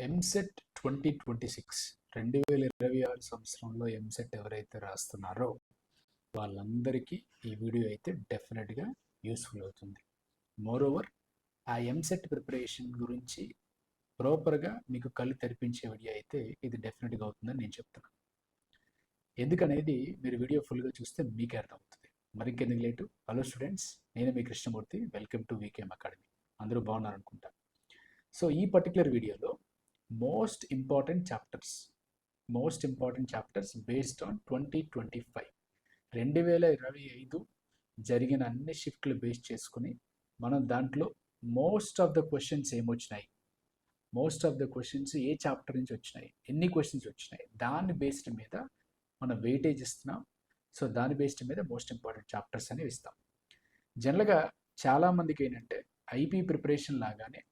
ఎంసెట్ 2026 2026 సంవత్సరంలో ఎంసెట్ ఎవరైతే రాస్తున్నారో వాళ్ళందరికీ ఈ వీడియో అయితే డెఫినెట్గా యూస్ఫుల్ అవుతుంది. మోరోవర్ ఆ ఎంసెట్ ప్రిపరేషన్ గురించి ప్రాపర్గా మీకు కళ్ళు తెరిపించే వీడియో అయితే ఇది డెఫినెట్గా అవుతుందని నేను చెప్తున్నాను. ఎందుకనేది మీరు వీడియో ఫుల్గా చూస్తే మీకే అర్థమవుతుంది. మరింకెందుకు లేటు. హలో స్టూడెంట్స్, నేను మీ Krishnamurthy. Welcome to VKM academy. అందరూ బాగున్నారనుకుంటా. సో ఈ పర్టికులర్ వీడియోలో most important chapters based on 2025 2025 జరిగిన అన్ని షిఫ్ట్లు బేస్ చేసుకుని మనం దాంట్లో మోస్ట్ ఆఫ్ ద క్వశ్చన్స్ ఏమొచ్చినాయి, ఏ చాప్టర్ నుంచి వచ్చినాయి, ఎన్ని క్వశ్చన్స్ వచ్చినాయి, దాని బేస్డ్ మీద మనం వెయిటేజ్ ఇస్తున్నాం. సో దాని బేస్డ్ మీద మోస్ట్ ఇంపార్టెంట్ చాప్టర్స్ అనేవి ఇస్తాం. జనరల్గా చాలామందికి ఏంటంటే ఐపీ ప్రిపరేషన్ లాగానే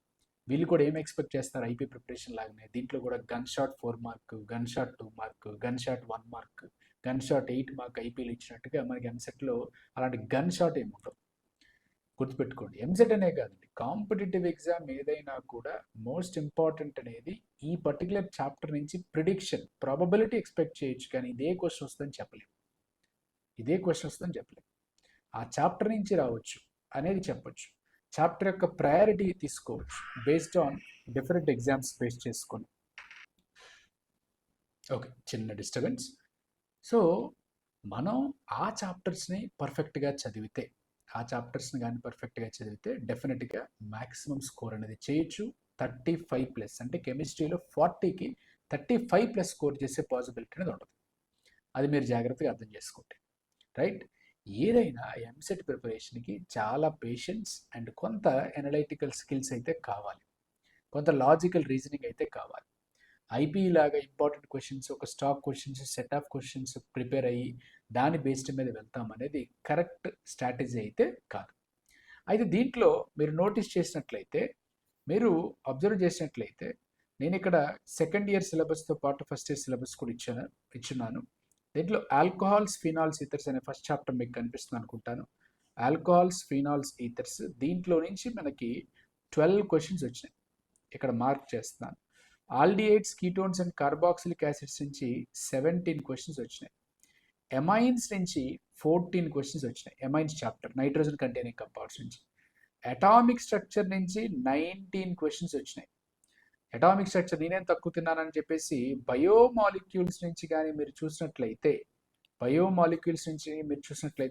వీళ్ళు కూడా ఏం ఎక్స్పెక్ట్ చేస్తారు, ఐపీ ప్రిపరేషన్ లాగానే దీంట్లో కూడా gun shot 4 mark, gun shot 2 mark, gun shot 1 mark, gun shot 8 mark ఐపీలు ఇచ్చినట్టుగా మనకి ఎంసెట్లో అలాంటి గన్ షాట్ ఏమి ఉండవు. గుర్తుపెట్టుకోండి, ఎంసెట్ అనే కాదండి, కాంపిటేటివ్ ఎగ్జామ్ ఏదైనా కూడా మోస్ట్ ఇంపార్టెంట్ అనేది ఈ పర్టికులర్ చాప్టర్ నుంచి ప్రిడిక్షన్, ప్రాబబిలిటీ ఎక్స్పెక్ట్ చేయొచ్చు, కానీ ఇదే క్వశ్చన్ వస్తుందని చెప్పలేము. ఆ చాప్టర్ నుంచి రావచ్చు అనేది చెప్పొచ్చు. చాప్టర్ యొక్క ప్రయారిటీ తీసుకోవచ్చు based on different exams base చేసుకొని. ఓకే, చిన్న డిస్టర్బెన్స్. సో మనం ఆ చాప్టర్స్ని పర్ఫెక్ట్గా చదివితే, డెఫినెట్గా మ్యాక్సిమం స్కోర్ అనేది చేయొచ్చు. 35+ అంటే కెమిస్ట్రీలో 40కి 35+ స్కోర్ చేసే పాసిబిలిటీ అనేది ఉంటుంది. అది మీరు జాగ్రత్తగా అర్థం చేసుకోండి, రైట్? ఏదైనా ఎంసెట్ ప్రిపరేషన్కి చాలా పేషెన్స్ అండ్ కొంత ఎనలైటికల్ స్కిల్స్ అయితే కావాలి, కొంత లాజికల్ రీజనింగ్ అయితే కావాలి. ఐపీ లాగా ఇంపార్టెంట్ క్వశ్చన్స్, ఒక stock questions, set of questions prepare అయ్యి దాని బేస్డ్ మీద వెళ్తాం అనేది కరెక్ట్ స్ట్రాటజీ అయితే కాదు. అయితే దీంట్లో మీరు నోటీస్ చేసినట్లయితే, మీరు అబ్జర్వ్ చేసినట్లయితే, నేను ఇక్కడ సెకండ్ ఇయర్ సిలబస్తో పాటు ఫస్ట్ ఇయర్ సిలబస్ కూడా ఇచ్చున్నాను. దీంట్లో ఆల్కహాల్స్, ఫినాల్స్, ఈథర్స్ అనే ఫస్ట్ చాప్టర్ మీకు కనిపిస్తుంది అనుకుంటాను. ఆల్కహాల్స్, ఫినాల్స్, ఈథర్స్, దీంట్లో నుంచి మనకి 12 క్వశ్చన్స్ వచ్చినాయి. ఇక్కడ మార్క్ చేస్తున్నాను. Aldehydes, ketones and carboxylic acids నుంచి 17 క్వశ్చన్స్ వచ్చినాయి. ఎమైన్స్ నుంచి 14 క్వశ్చన్స్ వచ్చినాయి. Amines chapter, nitrogen containing compounds నుంచి. అటామిక్ స్ట్రక్చర్ నుంచి 19 క్వశ్చన్స్ వచ్చినాయి. అటామిక్ స్ట్రక్చర్ నేనేం తక్కువ తిన్నానని చెప్పేసి బయోమాలిక్యూల్స్ నుంచి కానీ మీరు చూసినట్లయితే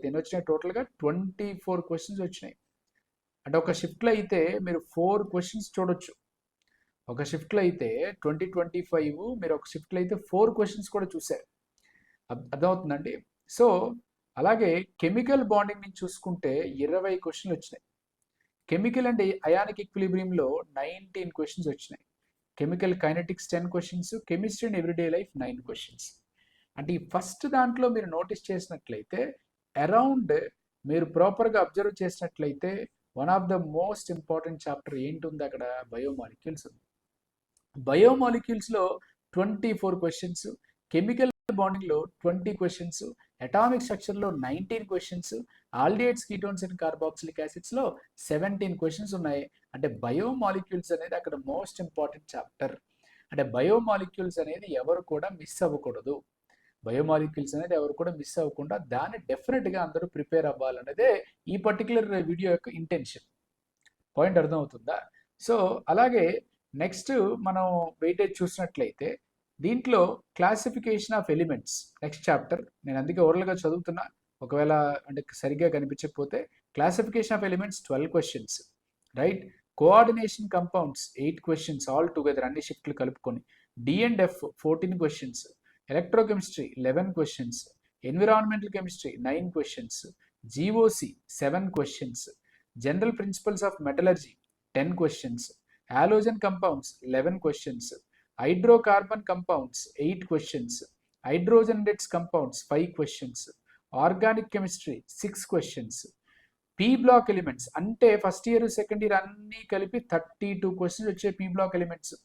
ఎన్ని వచ్చినాయి? టోటల్గా 24 క్వశ్చన్స్ వచ్చినాయి. అంటే ఒక షిఫ్ట్లో అయితే మీరు 4 క్వశ్చన్స్ చూడొచ్చు. ఒక షిఫ్ట్లో అయితే 2025 మీరు ఒక షిఫ్ట్లో అయితే 4 క్వశ్చన్స్ కూడా చూశారు. అర్థమవుతుందండి? సో అలాగే కెమికల్ బాండింగ్ నుంచి చూసుకుంటే 20 క్వశ్చన్లు వచ్చినాయి. కెమికల్ అండ్ అయానిక్ ఈక్విలిబ్రియంలో 19 క్వశ్చన్స్ వచ్చినాయి. Chemical kinetics 10 questions, chemistry and everyday life 9 questions. అంటే ఈ ఫస్ట్ దాంట్లో మీరు నోటీస్ చేసినట్లయితే అరౌండ్, మీరు ప్రాపర్గా అబ్జర్వ్ చేసినట్లయితే one of the most important chapter ఏంటుంది అక్కడ? బయోమాలిక్యూల్స్ ఉంది. బయోమాలిక్యూల్స్లో 24 క్వశ్చన్స్, కెమికల్ బాండింగ్లో 20 క్వశ్చన్స్, అటామిక్ స్ట్రక్చర్లో 19 questions, aldehydes, ketones and carboxylic యాసిడ్స్లో 17 క్వశ్చన్స్ ఉన్నాయి. అంటే బయోమాలిక్యూల్స్ అనేది అక్కడ మోస్ట్ ఇంపార్టెంట్ చాప్టర్. అంటే బయోమాలిక్యూల్స్ అనేది ఎవరు కూడా మిస్ అవ్వకూడదు. దాన్ని డెఫినెట్గా అందరూ ప్రిపేర్ అవ్వాలనేదే ఈ పర్టికులర్ వీడియో యొక్క ఇంటెన్షన్. పాయింట్ అర్థమవుతుందా? సో అలాగే నెక్స్ట్ మనం వెయిటేజ్ చూసినట్లయితే దీంట్లో classification of elements next chapter. నేను అందుకే ఓరల్గా చదువుతున్నా, ఒకవేళ అంటే సరిగ్గా కనిపించకపోతే. Classification of elements 12 questions, right? Coordination compounds 8 questions all together, అన్ని షిఫ్ట్లు కలుపుకొని. D&F 14 questions, electrochemistry 11 questions, environmental chemistry 9 questions, GOC 7 questions, general principles of metallurgy 10 questions, halogen compounds 11 questions, hydrocarbon compounds 8 questions, hydrogen డెట్స్ compounds 5 questions, organic chemistry 6 questions, P block elements అంటే first year second year అన్నీ కలిపి 32 questions వచ్చే P block elements.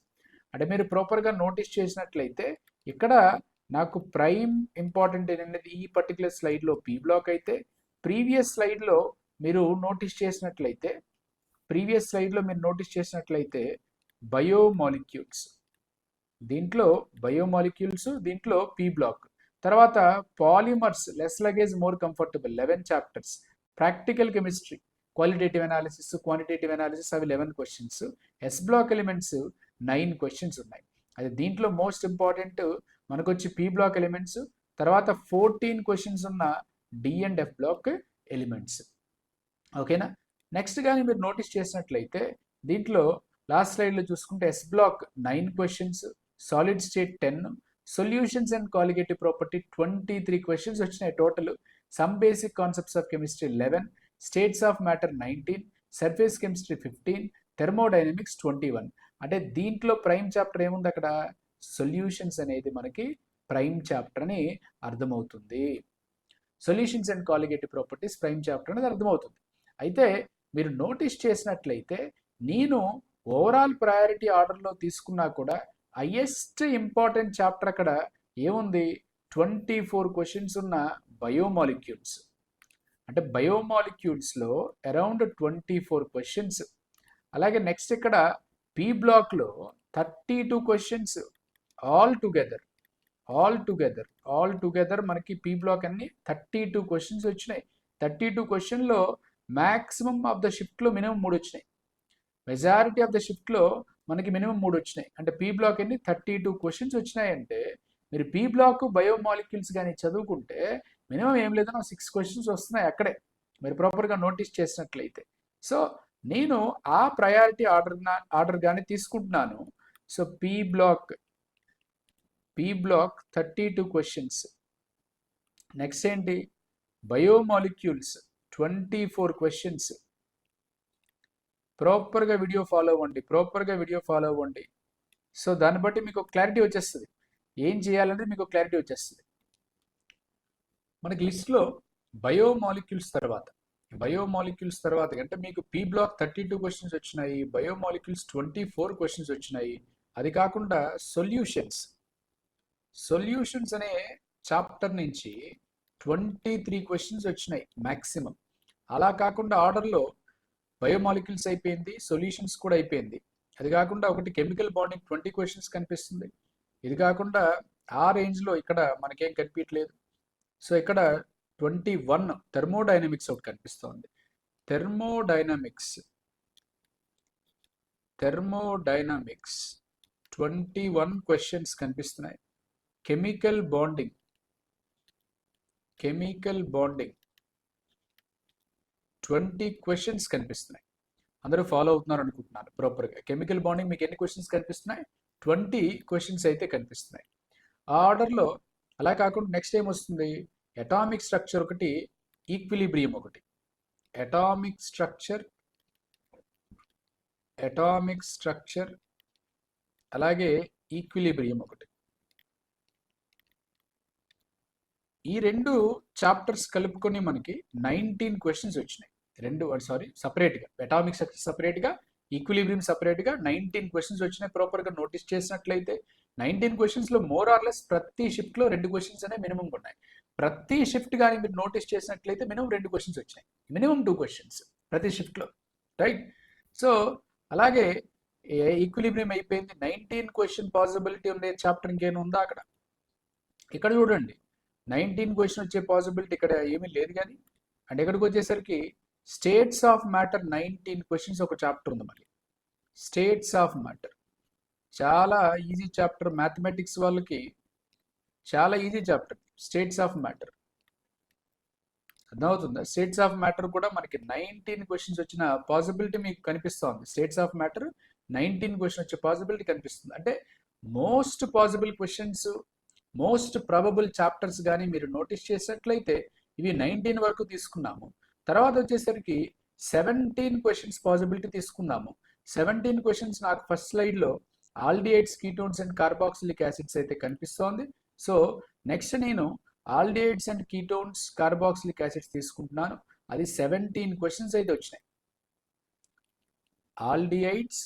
అంటే మీరు ప్రాపర్గా notice చేసినట్లయితే ఇక్కడ నాకు ప్రైమ్ ఇంపార్టెంట్ అనేది ఈ పర్టికులర్ స్లైడ్లో పీ బ్లాక్ అయితే, ప్రీవియస్ స్లైడ్లో మీరు నోటీస్ చేసినట్లయితే బయోమాలిక్యూల్స్, దీంట్లో బయోమాలిక్యూల్స్, దీంట్లో పీ బ్లాక్. తర్వాత polymers, less luggage more comfortable, 11 chapters. Practical chemistry, qualitative analysis, quantitative analysis, అవి 11 questions. S block elements 9 questions ఉన్నాయి. అది దీంట్లో మోస్ట్ ఇంపార్టెంట్ మనకు వచ్చి పీ బ్లాక్ ఎలిమెంట్స్. తర్వాత 14 క్వశ్చన్స్ ఉన్న D and F block elements. ఓకేనా? నెక్స్ట్ కానీ మీరు నోటీస్ చేసినట్లయితే దీంట్లో లాస్ట్ స్లైడ్లో చూసుకుంటే S block 9 questions, solid state 10, solutions and colligative property 23 questions వచ్చినాయి total. Some basic concepts of chemistry 11, states of matter 19, surface chemistry 15, thermodynamics 21. అంటే దీంట్లో ప్రైమ్ చాప్టర్ ఏముంది అక్కడ? సొల్యూషన్స్ అనేది మనకి ప్రైమ్ చాప్టర్ అని అర్థమవుతుంది. Solutions and colligative properties prime chapter అనేది అర్థమవుతుంది. అయితే మీరు నోటీస్ చేసినట్లయితే నేను ఓవరాల్ ప్రయారిటీ ఆర్డర్లో తీసుకున్నా కూడా హైయెస్ట్ ఇంపార్టెంట్ చాప్టర్ అక్కడ ఏముంది? 24 క్వశ్చన్స్ ఉన్న బయోమాలిక్యూల్స్. అంటే బయోమాలిక్యూల్స్లో అరౌండ్ 24 క్వశ్చన్స్. అలాగే నెక్స్ట్ ఇక్కడ పీ బ్లాక్లో 32 క్వశ్చన్స్ ఆల్ టుగెదర్ మనకి పీ బ్లాక్ అన్ని 32 క్వశ్చన్స్ వచ్చినాయి. 32 క్వశ్చన్లో మ్యాక్సిమం ఆఫ్ ద షిఫ్ట్లో మినిమం 3 వచ్చినాయి. మెజారిటీ ఆఫ్ ద షిఫ్ట్లో మనకి మినిమం 3 వచ్చినాయి. అంటే పీ బ్లాక్ అన్ని 32 క్వశ్చన్స్ వచ్చినాయంటే మీరు పీ బ్లాక్ బయోమాలిక్యూల్స్ కానీ చదువుకుంటే మినిమం ఏం లేదన్నా 6 క్వశ్చన్స్ వస్తున్నాయి అక్కడే, మీరు ప్రాపర్గా నోటీస్ చేసినట్లయితే. సో నేను ఆ ప్రయారిటీ ఆర్డర్ కానీ తీసుకుంటున్నాను. So P block 32 questions. Next ఏంటి? Biomolecules 24 questions. ప్రాపర్గా వీడియో ఫాలో అవ్వండి. సో దాన్ని బట్టి మీకు క్లారిటీ వచ్చేస్తుంది, ఏం చేయాలనేది మీకు క్లారిటీ వచ్చేస్తుంది. మనకి లిస్ట్లో బయోమాలిక్యూల్స్ తర్వాత అంటే మీకు పీ బ్లాక్ 32 క్వశ్చన్స్ వచ్చినాయి, బయోమాలిక్యూల్స్ 24 క్వశ్చన్స్ వచ్చినాయి. అది కాకుండా సొల్యూషన్స్ అనే చాప్టర్ నుంచి 23 క్వశ్చన్స్ వచ్చినాయి మ్యాక్సిమం. అలా కాకుండా ఆర్డర్లో బయోమాలిక్యూల్స్ అయిపోయింది, సొల్యూషన్స్ కూడా అయిపోయింది. అది కాకుండా ఒకటి కెమికల్ బాండింగ్ 20 క్వశ్చన్స్ కనిపిస్తుంది. ఇది కాకుండా ఆ రేంజ్లో ఇక్కడ మనకేం కనిపించట్లేదు. సో ఇక్కడ 21 థెర్మోడైనమిక్స్ ఒకటి కనిపిస్తుంది. థెర్మోడైనమిక్స్ 21 క్వశ్చన్స్ కనిపిస్తున్నాయి. కెమికల్ బాండింగ్ 20 క్వశ్చన్స్ కనిపిస్తున్నాయి. అందరూ ఫాలో అవుతున్నారు అనుకుంటున్నాను ప్రాపర్గా. కెమికల్ బాండింగ్ మీకు ఎన్ని క్వశ్చన్స్ కనిపిస్తున్నాయి? 20 క్వశ్చన్స్ అయితే కనిపిస్తున్నాయి ఆ ఆర్డర్లో. అలా కాకుండా నెక్స్ట్ ఏం వస్తుంది? అటామిక్ స్ట్రక్చర్ ఒకటి, ఈక్విలిబ్రియం ఒకటి. అటామిక్ స్ట్రక్చర్ అలాగే ఈక్విలిబ్రియం ఒకటి. ఈ 2 చాప్టర్స్ కలుపుకొని మనకి 19 క్వశ్చన్స్ వచ్చినాయి. సపరేట్గా అటామిక్ స్ట్రక్చర్ సపరేట్గా, ఈక్విలిబ్రియం సపరేట్గా 19 క్వశ్చన్స్ వచ్చినాయి. ప్రాపర్గా నోటీస్ చేసినట్లయితే 19 క్వశ్చన్స్లో మోర్ ఆర్ లెస్ ప్రతి షిఫ్ట్లో 2 క్వశ్చన్స్ అనేవి మినిమం ఉన్నాయి. ప్రతి షిఫ్ట్ కానీ మీరు నోటీస్ చేసినట్లయితే మినిమం 2 క్వశ్చన్స్ వచ్చినాయి, మినిమం 2 క్వశ్చన్స్ ప్రతి షిఫ్ట్లో, రైట్? సో అలాగే ఈక్విలిబ్రియం అయిపోయింది. 19 క్వశ్చన్ పాసిబిలిటీ ఉండే చాప్టర్ ఇంకేమైనా ఉందా అక్కడ? ఇక్కడ చూడండి, 19 క్వశ్చన్ వచ్చే పాసిబిలిటీ ఇక్కడ ఏమీ లేదు. కానీ అండ్ ఎక్కడికి వచ్చేసరికి స్టేట్స్ ఆఫ్ మ్యాటర్ 19 క్వశ్చన్స్ ఒక చాప్టర్ ఉంది. మళ్ళీ స్టేట్స్ ఆఫ్ మ్యాటర్ చాలా ఈజీ చాప్టర్, మ్యాథమెటిక్స్ వాళ్ళకి చాలా easy chapter. States of matter అర్థమవుతుందా? స్టేట్స్ ఆఫ్ మ్యాటర్ కూడా మనకి 19 క్వశ్చన్స్ వచ్చిన పాసిబిలిటీ మీకు కనిపిస్తుంది. స్టేట్స్ ఆఫ్ మ్యాటర్ 19 క్వశ్చన్ వచ్చే పాసిబిలిటీ కనిపిస్తుంది. అంటే most possible questions, most probable chapters కానీ మీరు నోటీస్ చేసినట్లయితే ఇవి 19 వరకు తీసుకున్నాము. తర్వాత వచ్చేసరికి 17 క్వశ్చన్స్ పాసిబిలిటీ తీసుకున్నాము. 17 క్వశ్చన్స్ నాకు ఫస్ట్ స్లైడ్లో aldehydes, ketones and carboxylic acids అయితే కనిపిస్తోంది. సో నెక్స్ట్ నేను aldehydes and ketones, carboxylic acids తీసుకుంటున్నాను. అది 17 క్వశ్చన్స్ అయితే వచ్చినాయి. Aldehydes,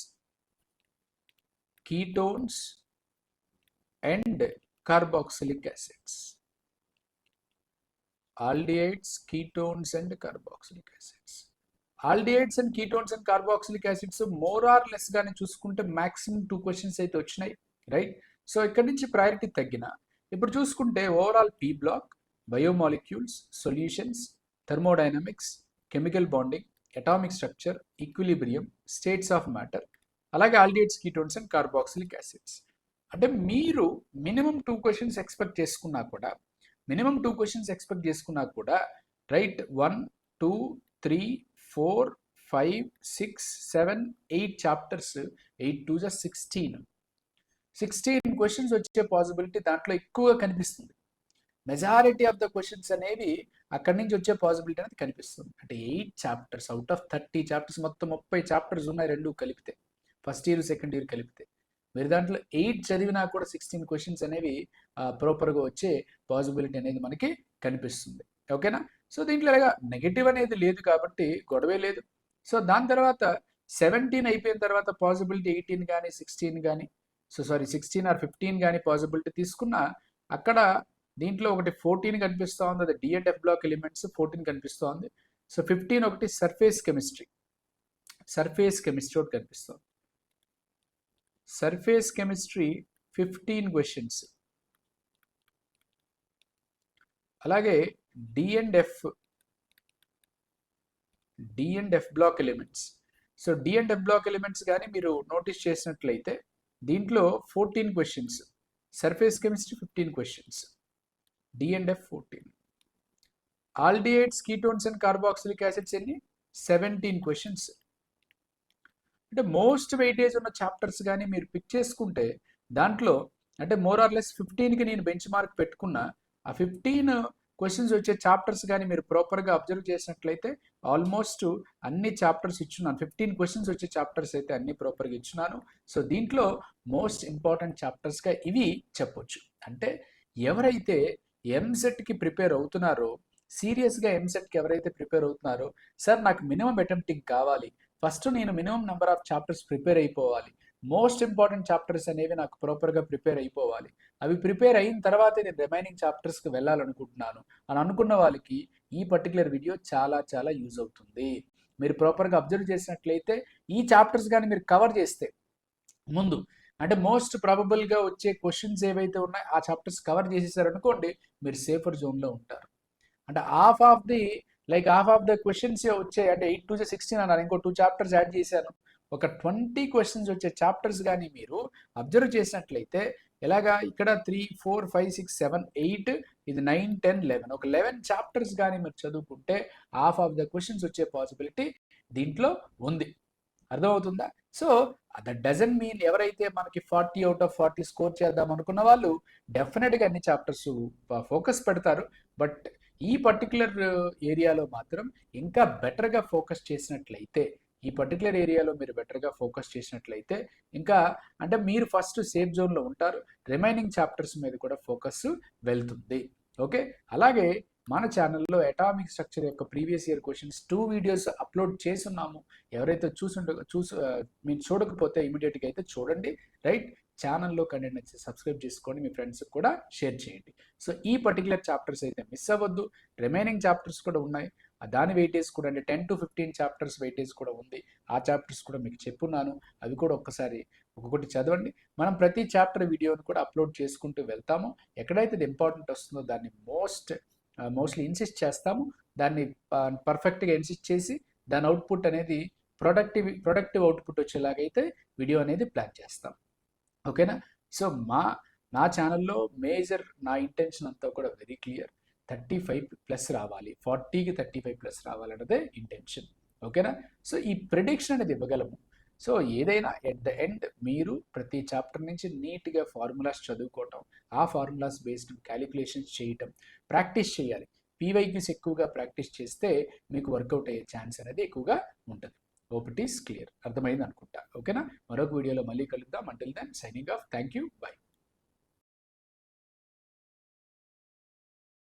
ketones and carboxylic acids. Aldehydes, ketones and carboxylic acids. Aldehydes and ketones and carboxylic acids more or less గానే చూసుకుంటే maximum 2 questions అయితే వచ్చినాయి, రైట్? సో ఇక్కడ నుంచి ప్రయారిటీ తగ్గిన ఇప్పుడు చూసుకుంటే overall P block, biomolecules, solutions, thermodynamics, chemical bonding, atomic structure, equilibrium, states of matter, అలాగే aldehydes, ketones and carboxylic acids. అంటే మీరు మినిమం 2 క్వశ్చన్స్ ఎక్స్పెక్ట్ చేసుకున్నా కూడా రైట్ 1, 2, 3, 4, 5, 6, 7, 8 చాప్టర్స్, 8 to 16 క్వశ్చన్స్ వచ్చే పాసిబిలిటీ దాంట్లో ఎక్కువగా కనిపిస్తుంది. మెజారిటీ ఆఫ్ ద క్వశ్చన్స్ అనేవి అక్కడి నుంచి వచ్చే పాసిబిలిటీ అనేది కనిపిస్తుంది. అంటే 8 చాప్టర్స్ అవుట్ ఆఫ్ 30 చాప్టర్స్, మొత్తం 30 చాప్టర్స్ ఉన్నాయి రెండు కలిపితే, ఫస్ట్ ఇయర్ సెకండ్ ఇయర్ కలిపితే. మీరు దాంట్లో 8 చదివినా కూడా 16 క్వశ్చన్స్ అనేవి ప్రాపర్గా వచ్చే పాసిబిలిటీ అనేది మనకి కనిపిస్తుంది. ఓకేనా? సో దీంట్లో నెగిటివ్ అనేది లేదు కాబట్టి గొడవే లేదు. సో దాని తర్వాత 17 అయిపోయిన తర్వాత పాసిబిలిటీ 18 కానీ 16 కానీ 16 ఆర్ 15 కానీ పాసిబిలిటీ తీసుకున్నా అక్కడ దీంట్లో ఒకటి 14 కనిపిస్తూ ఉంది, అది D&F బ్లాక్ ఎలిమెంట్స్ 14 కనిపిస్తూ ఉంది. సో 15 ఒకటి సర్ఫేస్ కెమిస్ట్రీ ఒకటి కనిపిస్తుంది. Surface chemistry 15 questions. అలాగే D&F block elements. So D&F block elements కానీ మీరు నోటీస్ చేసినట్లయితే దీంట్లో 14 questions, surface chemistry 15 questions, D&F 14. Aldehydes, ketones and carboxylic acids ఎన్ని? 17 క్వశ్చన్స్. అంటే మోస్ట్ వెయిటేజ్ ఉన్న చాప్టర్స్ కానీ మీరు పిక్ చేసుకుంటే దాంట్లో అంటే మోర్ ఆర్ లెస్ 15కి నేను బెంచ్ మార్క్ పెట్టుకున్నా, ఆ 15 క్వశ్చన్స్ వచ్చే చాప్టర్స్ కానీ మీరు ప్రాపర్గా అబ్జర్వ్ చేసినట్లయితే ఆల్మోస్ట్ అన్ని చాప్టర్స్ ఇచ్చున్నాను. 15 క్వశ్చన్స్ వచ్చే చాప్టర్స్ అయితే అన్ని ప్రాపర్గా ఇచ్చున్నాను. సో దీంట్లో మోస్ట్ ఇంపార్టెంట్ చాప్టర్స్గా ఇవి చెప్పొచ్చు. అంటే ఎవరైతే ఎంసెట్కి ప్రిపేర్ అవుతున్నారో, సీరియస్గా ఎంసెట్కి ఎవరైతే ప్రిపేర్ అవుతున్నారో, సార్ నాకు మినిమం అటెంప్టింగ్ కావాలి, ఫస్ట్ నేను minimum number of chapters prepare అయిపోవాలి, మోస్ట్ ఇంపార్టెంట్ చాప్టర్స్ అనేవి నాకు ప్రాపర్గా ప్రిపేర్ అయిపోవాలి, అవి ప్రిపేర్ అయిన తర్వాతే నేను రిమైనింగ్ చాప్టర్స్కి వెళ్ళాలనుకుంటున్నాను అని అనుకున్న వాళ్ళకి ఈ పర్టికులర్ వీడియో చాలా చాలా యూజ్ అవుతుంది. మీరు ప్రాపర్గా అబ్జర్వ్ చేసినట్లయితే ఈ చాప్టర్స్ కానీ మీరు కవర్ చేస్తే ముందు అంటే మోస్ట్ ప్రాబబుల్గా వచ్చే క్వశ్చన్స్ ఏవైతే ఉన్నాయో ఆ చాప్టర్స్ కవర్ చేసేసారనుకోండి, మీరు సేఫర్ జోన్లో ఉంటారు. అంటే హాఫ్ ఆఫ్ ద క్వశ్చన్స్ వచ్చాయి. అంటే 8 to 16 అన్నారు, ఇంకో 2 చాప్టర్స్ యాడ్ చేశాను, ఒక 20 క్వశ్చన్స్ వచ్చే చాప్టర్స్ కానీ మీరు అబ్జర్వ్ చేసినట్లయితే ఎలాగా ఇక్కడ 3, 4, 5, 6, 7, 8, ఇది 9, 10, 11, ఒక 11 చాప్టర్స్ కానీ మీరు చదువుకుంటే హాఫ్ ఆఫ్ ద క్వశ్చన్స్ వచ్చే పాసిబిలిటీ దీంట్లో ఉంది. అర్థమవుతుందా? సో దట్ డజంట్ మీన్ ఎవరైతే మనకి 40 out of 40 స్కోర్ చేద్దాం అనుకున్న వాళ్ళు డెఫినెట్గా అన్ని చాప్టర్స్ ఫోకస్ పెడతారు. బట్ ఈ పర్టికులర్ ఏరియాలో మాత్రం ఇంకా బెటర్గా ఫోకస్ చేసినట్లయితే, ఇంకా అంటే మీరు ఫస్ట్ సేఫ్ జోన్లో ఉంటారు, రిమైనింగ్ చాప్టర్స్ మీద కూడా ఫోకస్ వెళ్తుంది. ఓకే, అలాగే మన ఛానల్లో అటామిక్ స్ట్రక్చర్ యొక్క previous year questions 2 videos upload చేస్తున్నాము. ఎవరైతే మీరు చూడకపోతే ఇమీడియట్గా అయితే చూడండి. రైట్, ఛానల్లో కంటెంట్ నచ్చి సబ్స్క్రైబ్ చేసుకోండి, మీ ఫ్రెండ్స్కి కూడా షేర్ చేయండి. సో ఈ పర్టికులర్ చాప్టర్స్ అయితే మిస్ అవ్వద్దు. రిమైనింగ్ చాప్టర్స్ కూడా ఉన్నాయి, దాని వెయిటేజ్ కూడా అంటే 10 to 15 చాప్టర్స్ వెయిటేజ్ కూడా ఉంది. ఆ చాప్టర్స్ కూడా మీకు చెప్పున్నాను, అవి కూడా ఒక్కొక్కటి చదవండి. మనం ప్రతి చాప్టర్ వీడియోని కూడా అప్లోడ్ చేసుకుంటూ వెళ్తాము. ఎక్కడైతే ఇది ఇంపార్టెంట్ వస్తుందో దాన్ని మోస్ట్లీ ఇన్సిస్ట్ చేస్తాము, దాన్ని పర్ఫెక్ట్గా ఇన్సిస్ట్ చేసి దాని అవుట్పుట్ అనేది ప్రొడక్టివ్ అవుట్పుట్ వచ్చేలాగైతే వీడియో అనేది ప్లాన్ చేస్తాం. ఓకేనా? సో నా ఛానల్లో నా ఇంటెన్షన్ అంతా కూడా వెరీ క్లియర్, 35+ రావాలి, 40కి 35+ రావాలన్నదే ఇంటెన్షన్. ఓకేనా? సో ఈ ప్రిడిక్షన్ అనేది ఇవ్వగలము. సో ఏదైనా ఎట్ ద ఎండ్ మీరు ప్రతి చాప్టర్ నుంచి నీట్గా ఫార్ములాస్ చదువుకోవటం, ఆ ఫార్ములాస్ బేస్డ్ క్యాలిక్యులేషన్స్ చేయటం, ప్రాక్టీస్ చేయాలి. PYQs ఎక్కువగా ప్రాక్టీస్ చేస్తే మీకు వర్కౌట్ అయ్యే ఛాన్స్ అనేది ఎక్కువగా ఉంటుంది. హోప్ ఇట్ ఈస్ క్లియర్, అర్థమైంది అనుకుంటా. ఓకేనా? మరొక వీడియోలో మళ్ళీ కలుద్దాం. Until then signing off. Thank you, by.